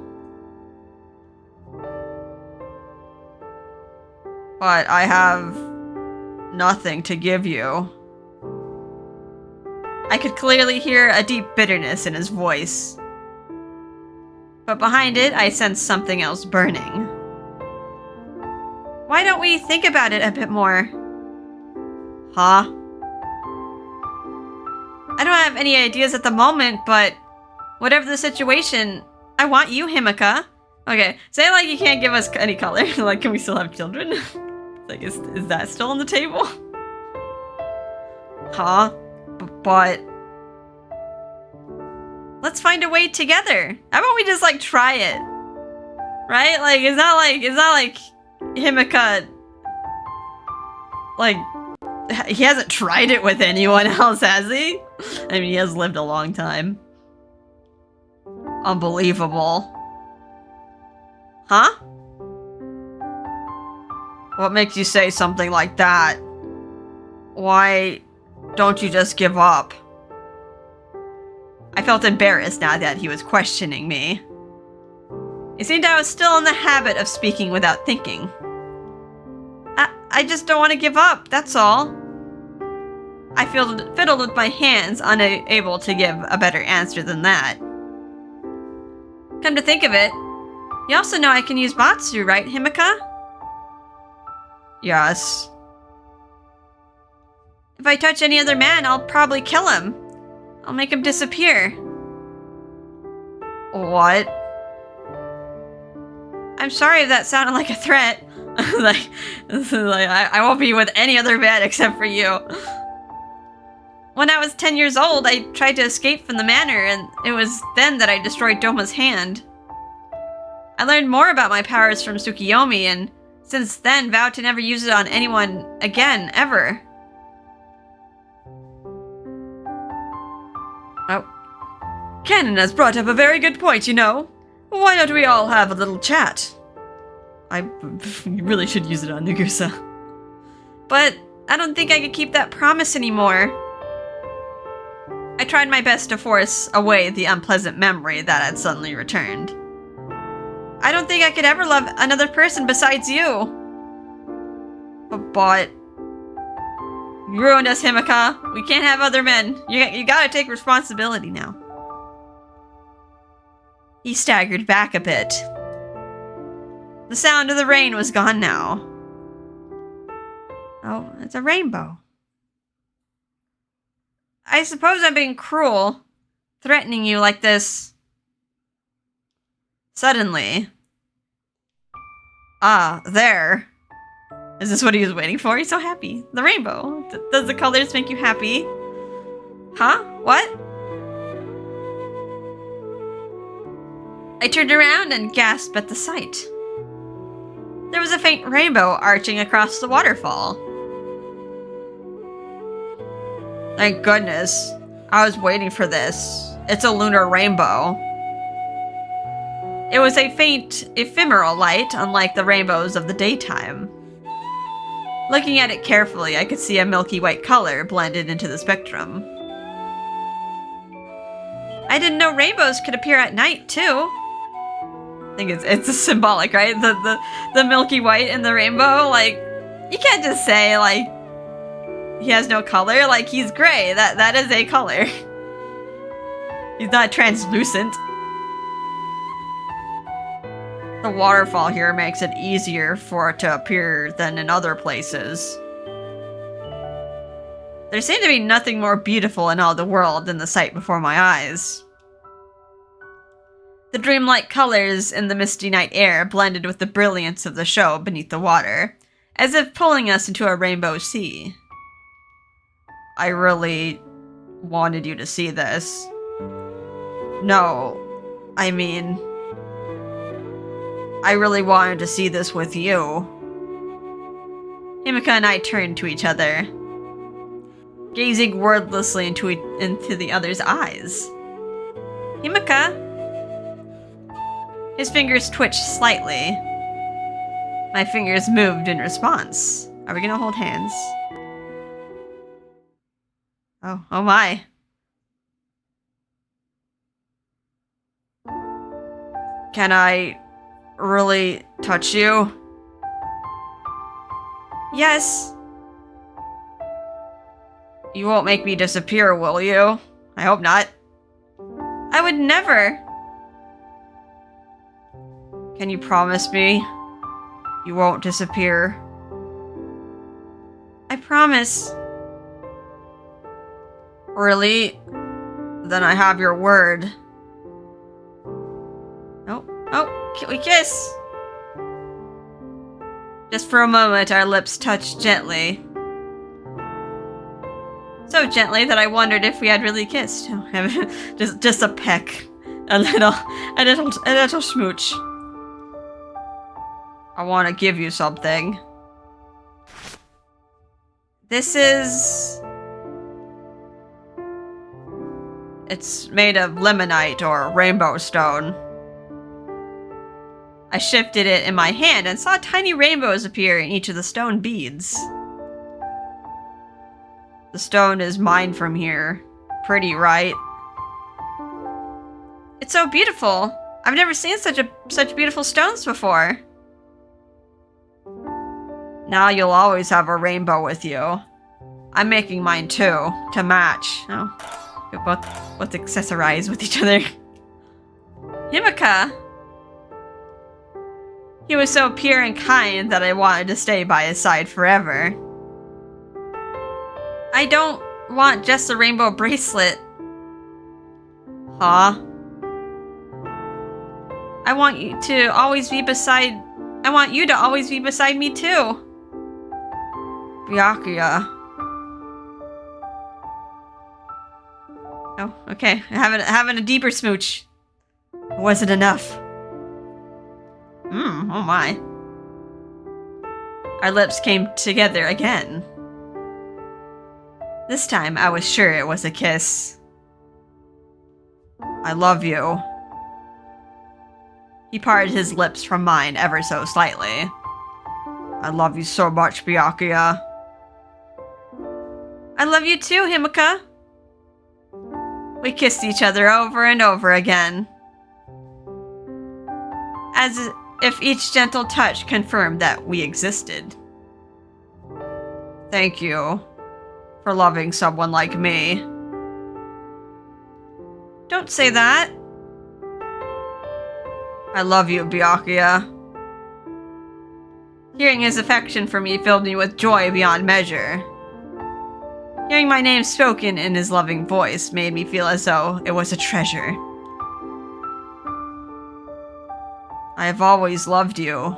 But I have nothing to give you. I could clearly hear a deep bitterness in his voice. But behind it, I sensed something else burning. Why don't we think about it a bit more? Huh? I don't have any ideas at the moment, but whatever the situation, I want you, Himika. Okay, say like you can't give us any color. Like, can we still have children? Like, is that still on the table? Huh? But... Let's find a way together. How about we just like try it? Right? Like, it's not like Himika, like, he hasn't tried it with anyone else, has he? I mean, he has lived a long time. Unbelievable. Huh? What makes you say something like that? Why don't you just give up? I felt embarrassed now that he was questioning me. It seemed I was still in the habit of speaking without thinking. I just don't want to give up, that's all. I fiddled with my hands, unable to give a better answer than that. Come to think of it, you also know I can use Batsu, right, Himika? Yes. If I touch any other man, I'll probably kill him. I'll make him disappear. What? I'm sorry if that sounded like a threat. like I won't be with any other man except for you. When I was 10 years old, I tried to escape from the manor, and it was then that I destroyed Doma's hand. I learned more about my powers from Tsukiyomi, and since then vowed to never use it on anyone again, ever. Oh. Canon has brought up a very good point, you know. Why don't we all have a little chat? I really should use it on Nagusa. But I don't think I could keep that promise anymore. I tried my best to force away the unpleasant memory that had suddenly returned. I don't think I could ever love another person besides you. But you ruined us, Himika. We can't have other men. You gotta take responsibility now. He staggered back a bit. The sound of the rain was gone now. Oh, it's a rainbow. I suppose I'm being cruel, threatening you like this. Suddenly. Ah, there. Is this what he was waiting for? He's so happy. The rainbow. Does the colors make you happy? Huh? What? I turned around and gasped at the sight. There was a faint rainbow arching across the waterfall. Thank goodness. I was waiting for this. It's a lunar rainbow. It was a faint, ephemeral light, unlike the rainbows of the daytime. Looking at it carefully, I could see a milky white color blended into the spectrum. I didn't know rainbows could appear at night, too. I think it's symbolic, right? The milky white and the rainbow, like, you can't just say, like, he has no color. Like, he's gray. That is a color. He's not translucent. The waterfall here makes it easier for it to appear than in other places. There seemed to be nothing more beautiful in all the world than the sight before my eyes. The dreamlike colors in the misty night air blended with the brilliance of the show beneath the water, as if pulling us into a rainbow sea. I really wanted you to see this. No, I mean, I really wanted to see this with you. Himika and I turned to each other, gazing wordlessly into the other's eyes. Himika? His fingers twitched slightly. My fingers moved in response. Are we gonna hold hands? Oh my. Can I really touch you? Yes. You won't make me disappear, will you? I hope not. I would never. Can you promise me you won't disappear? I promise. Really? Then I have your word. Oh, can we kiss? Just for a moment, our lips touched gently. So gently that I wondered if we had really kissed. just a peck. A little smooch. I want to give you something. This is... It's made of limonite or rainbow stone. I shifted it in my hand and saw tiny rainbows appear in each of the stone beads. The stone is mine from here. Pretty, right? It's so beautiful. I've never seen such beautiful stones before. Now you'll always have a rainbow with you. I'm making mine too, to match. Oh, we both accessorize with each other. Himika! He was so pure and kind that I wanted to stay by his side forever. I don't want just a rainbow bracelet. Huh? I want you to always be beside me too. Byakuya. Oh, okay. Having a deeper smooch. Was it enough? Oh my. Our lips came together again. This time I was sure it was a kiss. I love you. He parted his lips from mine ever so slightly. I love you so much, Byakuya. I love you too, Himika. We kissed each other over and over again, as if each gentle touch confirmed that we existed. Thank you for loving someone like me. Don't say that. I love you, Byakuya. Hearing his affection for me filled me with joy beyond measure. Hearing my name spoken in his loving voice made me feel as though it was a treasure. I have always loved you.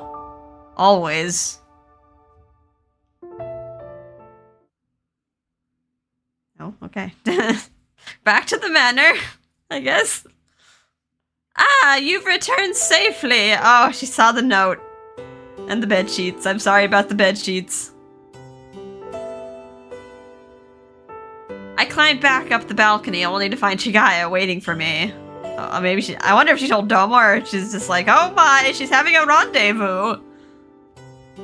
Always. Oh, okay. Back to the manor, I guess. Ah, you've returned safely. Oh, she saw the note. And the bed sheets. I'm sorry about the bed sheets. I climbed back up the balcony only to find Chigaya waiting for me. Maybe she... I wonder if she told Doma or she's just like, oh my, she's having a rendezvous.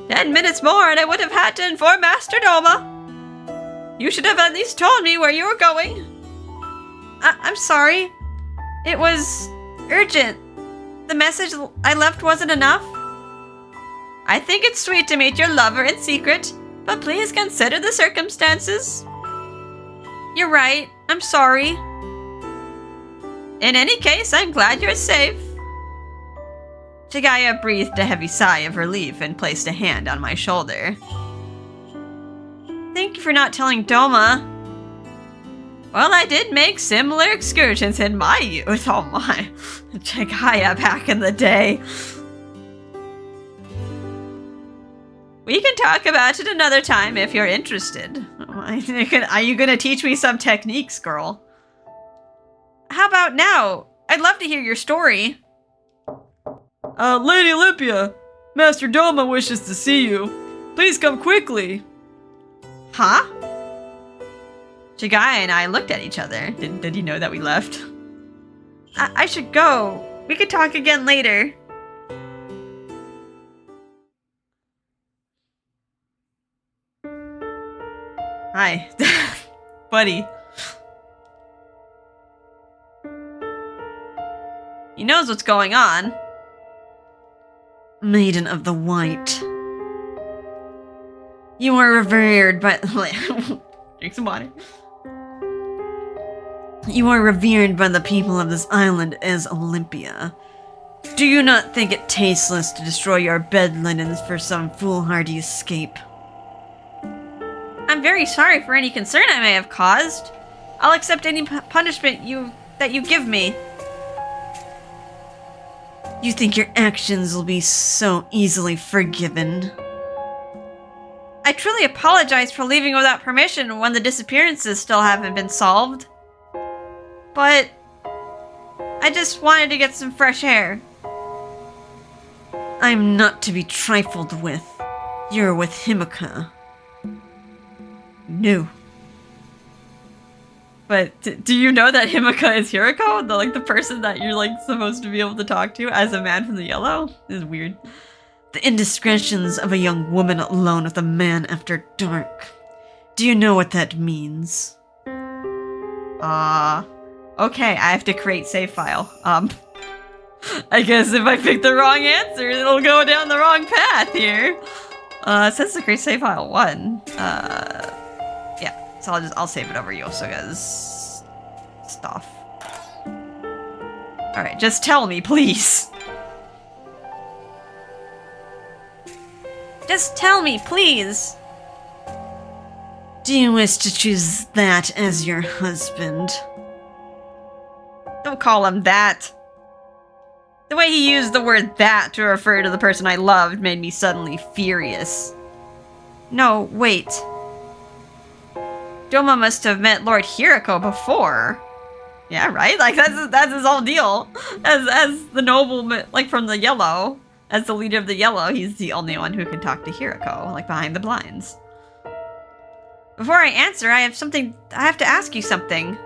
10 minutes more and I would have had to inform Master Doma. You should have at least told me where you were going. I'm sorry. It was urgent. The message I left wasn't enough. I think it's sweet to meet your lover in secret, but please consider the circumstances. You're right. I'm sorry. In any case, I'm glad you're safe. Chigaya breathed a heavy sigh of relief and placed a hand on my shoulder. Thank you for not telling Doma. Well, I did make similar excursions in my youth. Oh my. Chigaya back in the day. We can talk about it another time if you're interested. Are you gonna teach me some techniques, girl? How about now? I'd love to hear your story. Lady Olympia, Master Doma wishes to see you. Please come quickly. Huh? Chigaya and I looked at each other. Did he know that we left? I should go. We could talk again later. Hi. Buddy. He knows what's going on. Maiden of the White. You are revered by... Drink some water. You are revered by the people of this island as Olympia. Do you not think it tasteless to destroy your bed linens for some foolhardy escape? I'm very sorry for any concern I may have caused. I'll accept any punishment that you give me. You think your actions will be so easily forgiven? I truly apologize for leaving without permission when the disappearances still haven't been solved. But I just wanted to get some fresh air. I'm not to be trifled with. You're with Himika. No. But do you know that Himika is Hiroko? The person that you're supposed to be able to talk to as a man from the yellow? This is weird. The indiscretions of a young woman alone with a man after dark. Do you know what that means? Okay, I have to create save file. I guess if I pick the wrong answer, it'll go down the wrong path here. It says to create save file 1. Yeah, so I'll save it over Yosuga's stuff. Alright, just tell me, please. Just tell me, please. Do you wish to choose that as your husband? Don't call him that. The way he used the word that to refer to the person I loved made me suddenly furious. No, wait. Doma must have met Lord Hiroko before. Yeah, right? That's his whole deal. As the nobleman, from the Yellow. As the leader of the Yellow, he's the only one who can talk to Hiroko, behind the blinds. Before I answer, I have to ask you something.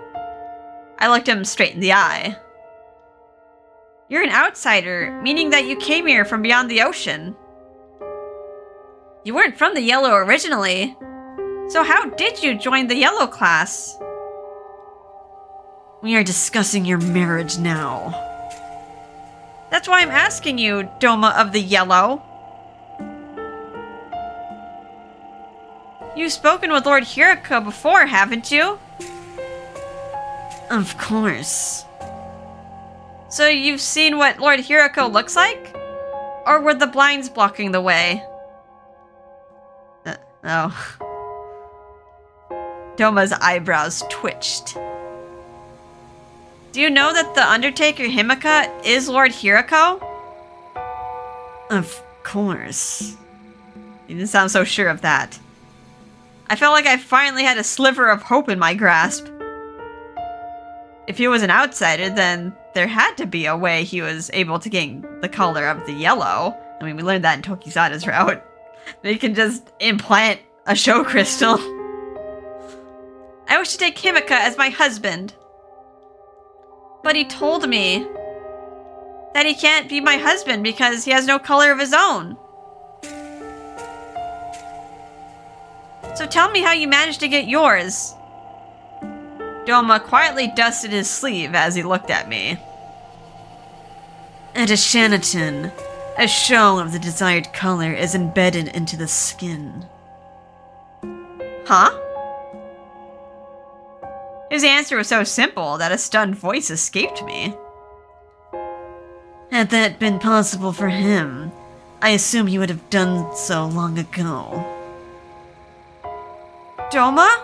I looked him straight in the eye. You're an outsider, meaning that you came here from beyond the ocean. You weren't from the Yellow originally. So how did you join the Yellow class? We are discussing your marriage now. That's why I'm asking you, Doma of the Yellow. You've spoken with Lord Hiroko before, haven't you? Of course. So you've seen what Lord Hiroko looks like? Or were the blinds blocking the way? Oh. Doma's eyebrows twitched. Do you know that the Undertaker Himika is Lord Hirako? Of course. You didn't sound so sure of that. I felt like I finally had a sliver of hope in my grasp. If he was an outsider, then there had to be a way he was able to gain the color of the yellow. I mean, we learned that in Tokisada's route. They can just implant a show crystal. I wish to take Himika as my husband. But he told me that he can't be my husband because he has no color of his own. So tell me how you managed to get yours. Doma quietly dusted his sleeve as he looked at me. At Ashanaton, a shell of the desired color is embedded into the skin. Huh? His answer was so simple that a stunned voice escaped me. Had that been possible for him, I assume he would have done so long ago. Doma?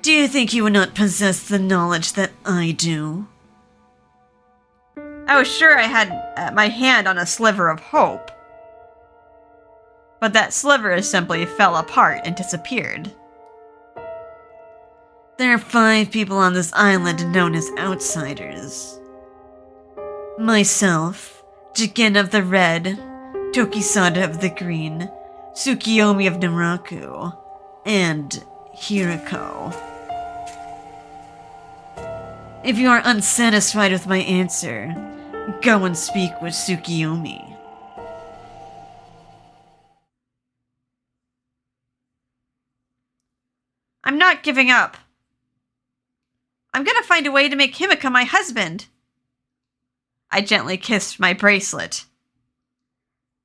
Do you think he would not possess the knowledge that I do? I was sure I had my hand on a sliver of hope. But that sliver simply fell apart and disappeared. There are 5 people on this island known as outsiders. Myself, Jigen of the Red, Tokisada of the Green, Tsukiyomi of Naraku, and Hirako. If you are unsatisfied with my answer, go and speak with Tsukiyomi. I'm not giving up. I'm gonna find a way to make Himika my husband. I gently kissed my bracelet.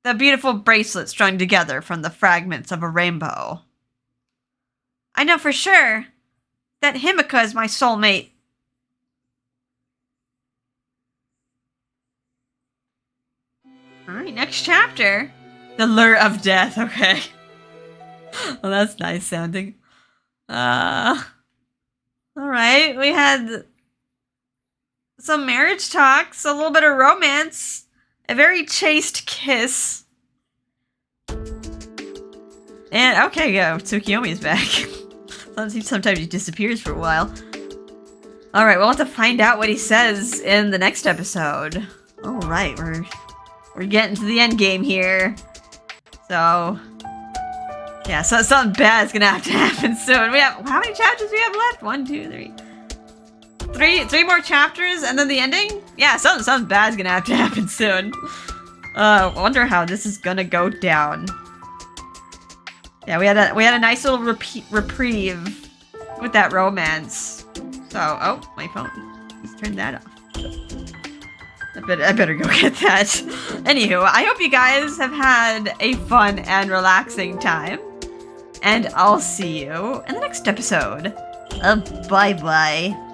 The beautiful bracelet strung together from the fragments of a rainbow. I know for sure that Himika is my soulmate. Alright, next chapter. The Lure of Death, okay. Well, that's nice sounding. Alright, we had some marriage talks, a little bit of romance, a very chaste kiss. And, okay, yeah, Tsukiyomi's back. Sometimes he disappears for a while. Alright, we'll have to find out what he says in the next episode. Alright, we're getting to the end game here. So, yeah, so something bad's gonna have to happen soon. We have, how many chapters do we have left? 1, 2, 3. Three more chapters and then the ending? Yeah, something bad's gonna have to happen soon. I wonder how this is gonna go down. Yeah, we had a nice little reprieve with that romance. So, oh, my phone. Let's turn that off. I better go get that. Anywho, I hope you guys have had a fun and relaxing time. And I'll see you in the next episode. Bye-bye.